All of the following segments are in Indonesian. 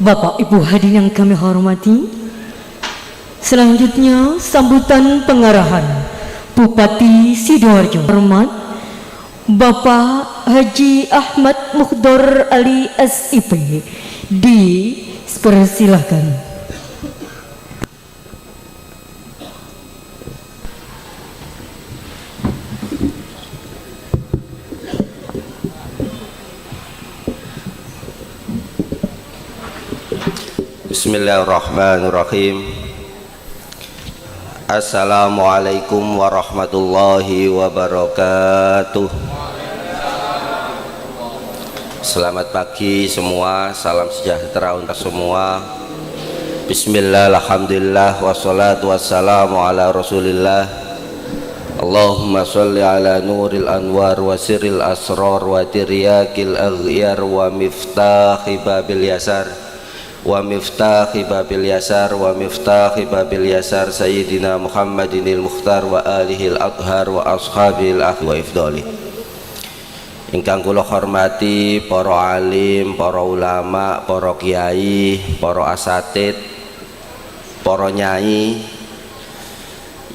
Bapak Ibu hadirin yang kami hormati, selanjutnya sambutan pengarahan Bupati Sidoarjo. Hormat Bapak Haji Ahmad Mukhdar Ali SIP, dipersilahkan. Bismillahirrahmanirrahim. Assalamualaikum warahmatullahi wabarakatuh. Selamat pagi semua, salam sejahtera untuk semua. Bismillah, alhamdulillah, wassalatu wassalamu ala rasulillah. Allahumma sholli ala nuril anwar wa sirril asrar wa tiryakil aghyar wa miftahi babil yasar wa miftahi babil yasar wa miftahi babil yasar sayyidina Muhammadinil Mukhtar wa alihil athhar wa ashabil akhi wa ifdali. Ingkang kula hormati para alim, para ulama, para kiai, para asatid, para nyai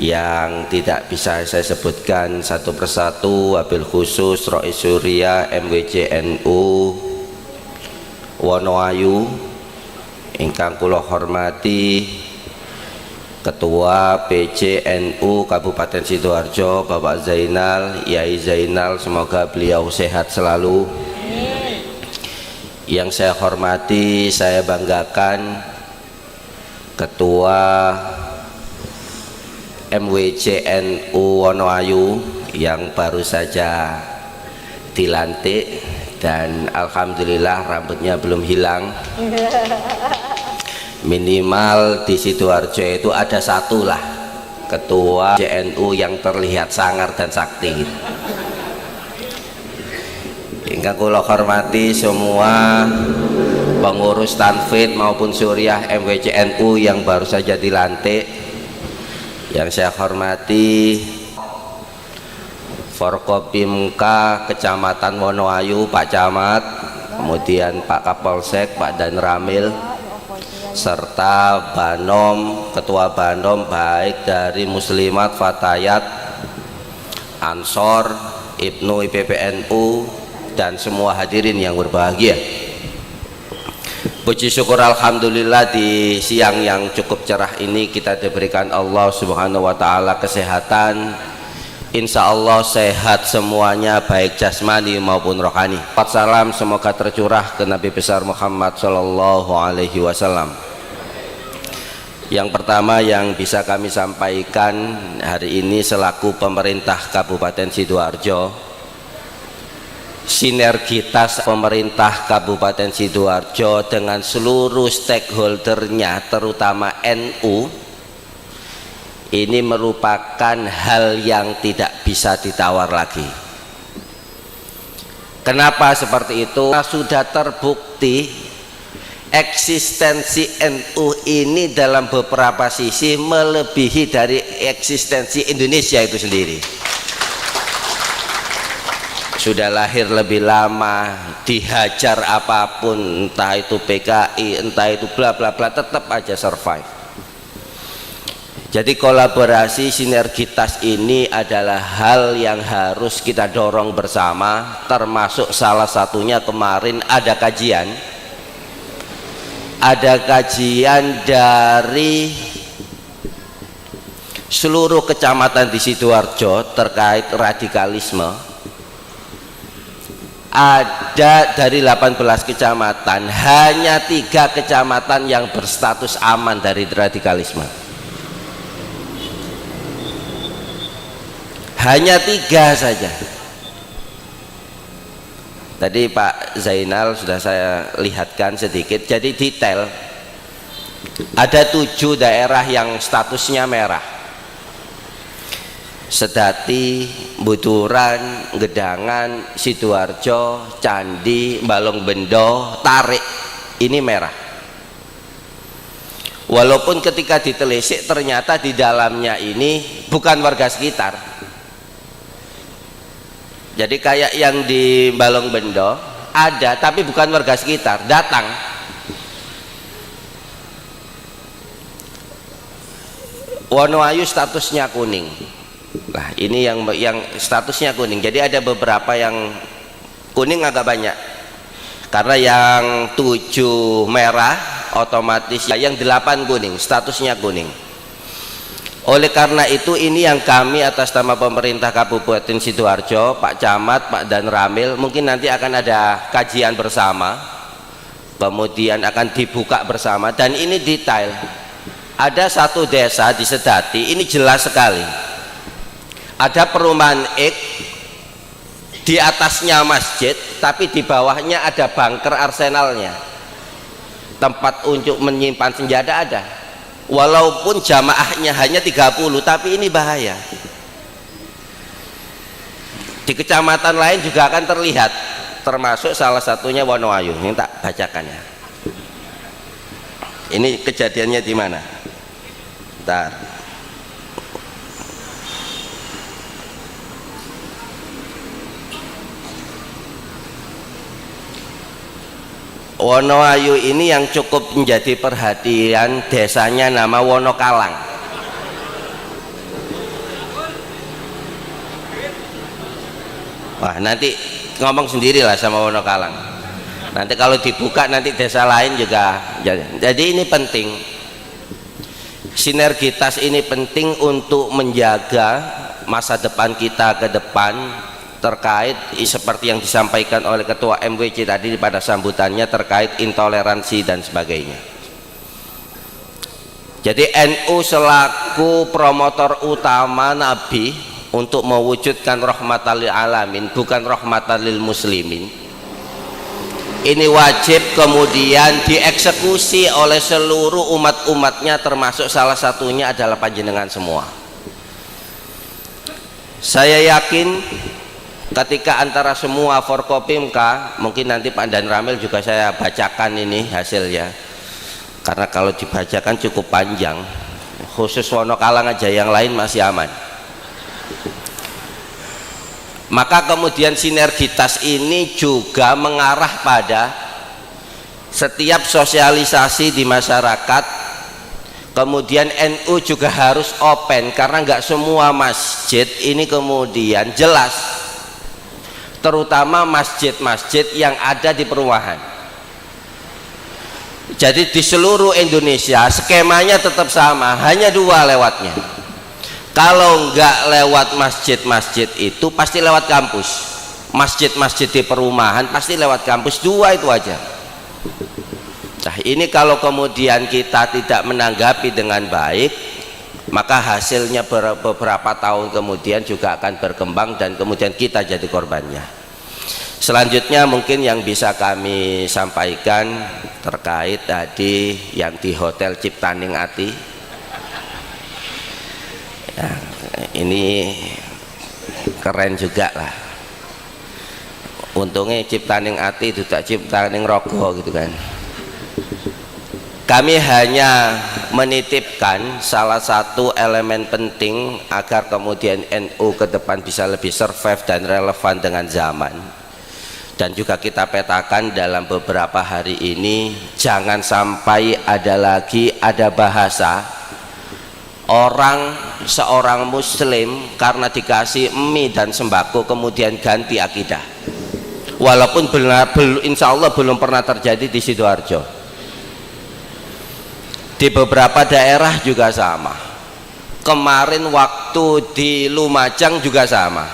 yang tidak bisa saya sebutkan satu persatu, wabil khusus Rais Surya MWC NU Wonoayu. Ingkang kula hormati Ketua PCNU Kabupaten Sidoarjo Bapak Zainal, Yai Zainal, semoga beliau sehat selalu. Yang saya hormati, saya banggakan Ketua MWCNU Wonoayu yang baru saja dilantik dan alhamdulillah rambutnya belum hilang. Minimal di Sidoarjo itu ada satu lah ketua JNU yang terlihat sangar dan sakti. Ingkang kula hormati semua pengurus Tanfid maupun Suriah MWCNU yang baru saja dilantik. Yang saya hormati Forkopimka Kecamatan Wonoayu Pak Camat, kemudian Pak Kapolsek Pak Dan Ramil, serta Banom, Ketua Banom baik dari Muslimat, Fatayat, Ansor, Ibnu IPPNU dan semua hadirin yang berbahagia. Puji syukur alhamdulillah di siang yang cukup cerah ini kita diberikan Allah Subhanahu wa taala kesehatan. Insya Allah sehat semuanya baik jasmani maupun rohani. Salam semoga tercurah ke Nabi besar Muhammad Sallallahu Alaihi Wasallam. Yang pertama yang bisa kami sampaikan hari ini selaku pemerintah Kabupaten Sidoarjo, sinergitas pemerintah Kabupaten Sidoarjo dengan seluruh stakeholdernya terutama NU ini merupakan hal yang tidak bisa ditawar lagi. Kenapa seperti itu? Karena sudah terbukti eksistensi NU ini dalam beberapa sisi melebihi dari eksistensi Indonesia itu sendiri. Sudah lahir lebih lama, dihajar apapun, entah itu PKI, entah itu bla bla bla, tetap aja survive. Jadi kolaborasi sinergitas ini adalah hal yang harus kita dorong bersama, termasuk salah satunya kemarin ada kajian dari seluruh kecamatan di Sidoarjo terkait radikalisme. Ada dari 18 kecamatan hanya 3 kecamatan yang berstatus aman dari radikalisme. Hanya 3 saja. Tadi Pak Zainal sudah saya lihatkan sedikit, jadi detail. Ada 7 daerah yang statusnya merah: Sedati, Buturan, Gedangan, Sidoarjo, Candi, Balongbendo, Tarik. Ini merah. Walaupun ketika ditelisik ternyata di dalamnya ini bukan warga sekitar. Jadi kayak yang di Balongbendo ada tapi bukan warga sekitar, datang Wonoayu statusnya kuning. Nah, ini yang statusnya kuning. Jadi ada beberapa yang kuning agak banyak. Karena yang 7 merah otomatis, yang 8 kuning, statusnya kuning. Oleh karena itu ini yang kami atas nama pemerintah Kabupaten Sidoarjo, Pak Camat, Pak Dan Ramil, mungkin nanti akan ada kajian bersama, kemudian akan dibuka bersama, dan ini detail. Ada satu desa di Sedati, ini jelas sekali. Ada perumahan X, di atasnya masjid, tapi di bawahnya ada bunker arsenalnya. Tempat untuk menyimpan senjata ada. Walaupun jamaahnya hanya 30, tapi ini bahaya. Di kecamatan lain juga akan terlihat, termasuk salah satunya Wonoayu. Ini tak bacakan ya. Ini kejadiannya di mana? Bentar. Wonoayu ini yang cukup menjadi perhatian, desanya nama Wonokalang. Wah, nanti ngomong sendirilah sama Wonokalang. Nanti kalau dibuka nanti desa lain juga. Jadi ini penting. Sinergitas ini penting untuk menjaga masa depan kita ke depan, terkait seperti yang disampaikan oleh Ketua MWC tadi pada sambutannya terkait intoleransi dan sebagainya. Jadi NU selaku promotor utama Nabi untuk mewujudkan rahmatan lil alamin, bukan rahmatan lil muslimin, ini wajib kemudian dieksekusi oleh seluruh umat-umatnya, termasuk salah satunya adalah panjenengan semua. Saya yakin ketika antara semua Forkopimka, mungkin nanti Pak Dan Ramil juga saya bacakan ini hasilnya, karena kalau dibacakan cukup panjang, khusus Wonokalang aja, yang lain masih aman. Maka kemudian sinergitas ini juga mengarah pada setiap sosialisasi di masyarakat. Kemudian NU juga harus open, karena nggak semua masjid ini kemudian jelas, terutama masjid-masjid yang ada di perumahan. Jadi di seluruh Indonesia skemanya tetap sama, hanya 2 lewatnya. Kalau nggak lewat masjid-masjid itu pasti lewat kampus. Masjid-masjid di perumahan pasti lewat kampus, 2 itu aja. Nah, ini kalau kemudian kita tidak menanggapi dengan baik, maka hasilnya beberapa tahun kemudian juga akan berkembang dan kemudian kita jadi korbannya. Selanjutnya mungkin yang bisa kami sampaikan terkait tadi yang di Hotel Ciptaning Ati ya, ini keren juga lah. Untungnya Ciptaning Ati itu tak Ciptaning Rogo gitu kan. Kami hanya menitipkan salah satu elemen penting agar kemudian NU ke depan bisa lebih survive dan relevan dengan zaman. Dan juga kita petakan dalam beberapa hari ini, jangan sampai ada bahasa orang, seorang muslim karena dikasih mie dan sembako kemudian ganti akidah. Walaupun insya Allah belum pernah terjadi di Sidoarjo, di beberapa daerah juga sama. Kemarin waktu di Lumajang juga sama.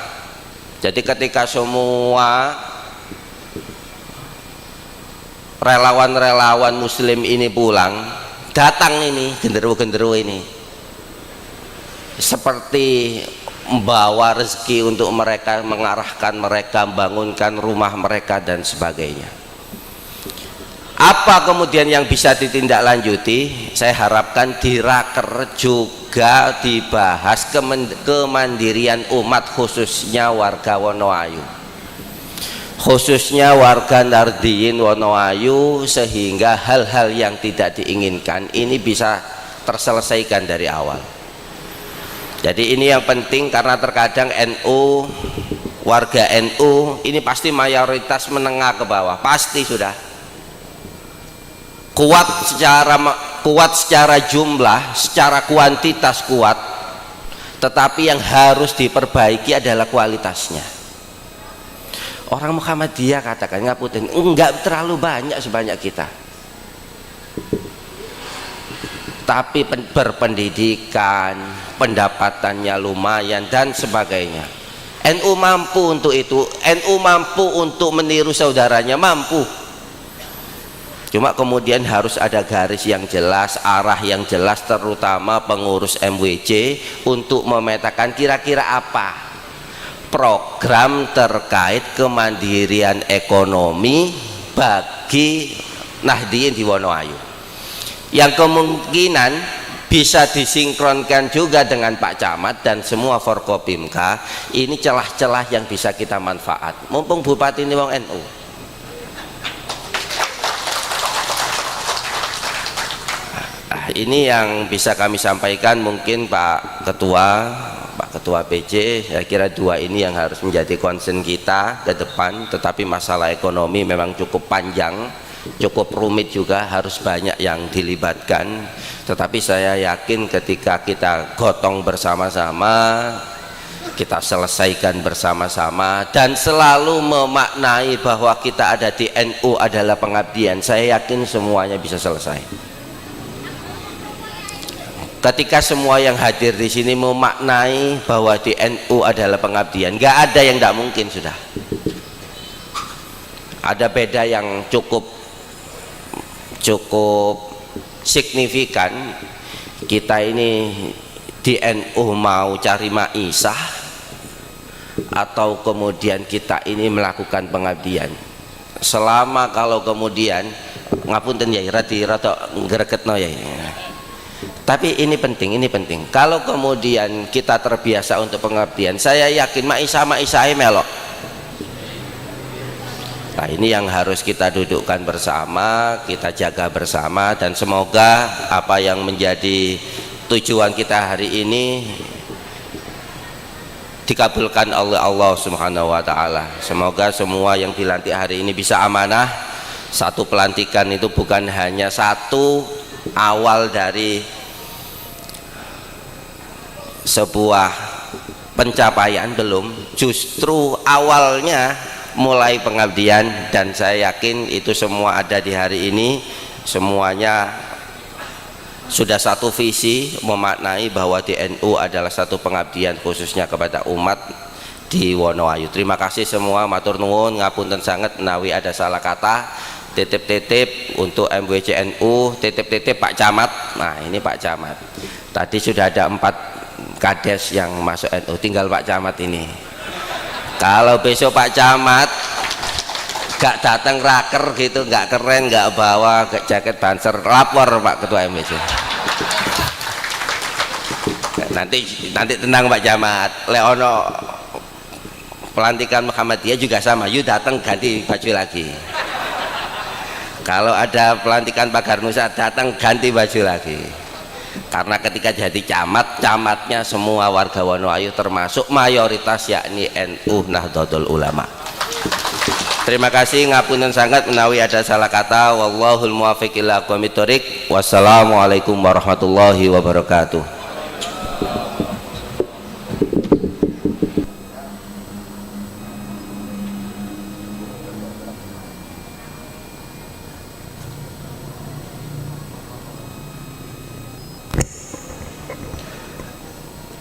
Jadi ketika semua relawan-relawan muslim ini pulang, datang ini genderuwo-genderuwo ini seperti membawa rezeki untuk mereka, mengarahkan mereka, membangunkan rumah mereka dan sebagainya. Apa kemudian yang bisa ditindaklanjuti? Saya harapkan di Raker juga dibahas kemandirian umat, khususnya warga Wonoayu, khususnya warga Nardiyin Wonoayu, sehingga hal-hal yang tidak diinginkan ini bisa terselesaikan dari awal. Jadi ini yang penting, karena terkadang NU, warga NU ini pasti mayoritas menengah ke bawah, pasti sudah kuat secara kuat secara jumlah, secara kuantitas kuat, tetapi yang harus diperbaiki adalah kualitasnya. Orang Muhammadiyah katakan ngapunten, enggak terlalu banyak sebanyak kita, tapi berpendidikan, pendapatannya lumayan dan sebagainya. NU mampu untuk itu, NU mampu untuk meniru saudaranya, mampu. Cuma kemudian harus ada garis yang jelas, arah yang jelas, terutama pengurus MWC untuk memetakan kira-kira apa program terkait kemandirian ekonomi bagi Nahdien di Wonoayu, yang kemungkinan bisa disinkronkan juga dengan Pak Camat dan semua Forkopimka. Ini celah-celah yang bisa kita manfaat, mumpung Bupati ini wong NU. Ini yang bisa kami sampaikan. Mungkin Pak Ketua PJ, saya kira dua ini yang harus menjadi concern kita ke depan. Tetapi masalah ekonomi memang cukup panjang, cukup rumit juga, harus banyak yang dilibatkan. Tetapi saya yakin ketika kita gotong bersama-sama, kita selesaikan bersama-sama, dan selalu memaknai bahwa kita ada di NU adalah pengabdian, saya yakin semuanya bisa selesai. Ketika semua yang hadir di sini memaknai bahwa di NU adalah pengabdian, nggak ada yang tidak mungkin sudah. Ada beda yang cukup signifikan. Kita ini di NU mau cari maisah atau kemudian kita ini melakukan pengabdian. Selama kalau kemudian ngapunten ya rada gregetno ya. Tapi ini penting. Kalau kemudian kita terbiasa untuk pengabdian, saya yakin maisah melok. Nah, ini yang harus kita dudukkan bersama, kita jaga bersama, dan semoga apa yang menjadi tujuan kita hari ini dikabulkan oleh Allah Subhanahu wa taala. Semoga semua yang dilantik hari ini bisa amanah. Satu pelantikan itu bukan hanya satu awal dari sebuah pencapaian, belum, justru awalnya mulai pengabdian. Dan saya yakin itu semua ada di hari ini, semuanya sudah satu visi memaknai bahwa di NU adalah satu pengabdian khususnya kepada umat di Wonoayu. Terima kasih semua, matur nuwun, ngapunten sangat menawi ada salah kata. Titip-titip untuk MWC NU, titip-titip Pak Camat. Nah, ini Pak Camat, tadi sudah ada 4 kades yang masuk NU, tinggal Pak Camat ini. Kalau besok Pak Camat gak datang raker gitu, gak keren, gak bawa jaket banser, lapor Pak Ketua MWC. Nanti tenang Pak Camat, Leono pelantikan Muhammadiyah juga sama, yuk datang ganti baju lagi. Kalau ada pelantikan Pagar Nusa, datang ganti baju lagi. Karena ketika jadi camatnya semua warga Wonoayu, termasuk mayoritas yakni NU Nahdlatul Ulama. Terima kasih, ngapunten sangat menawi ada salah kata. Wallahul muwaffiq ila aqwamit thoriq. Wassalamualaikum warahmatullahi wabarakatuh.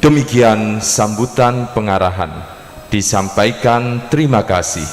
Demikian sambutan pengarahan. Disampaikan terima kasih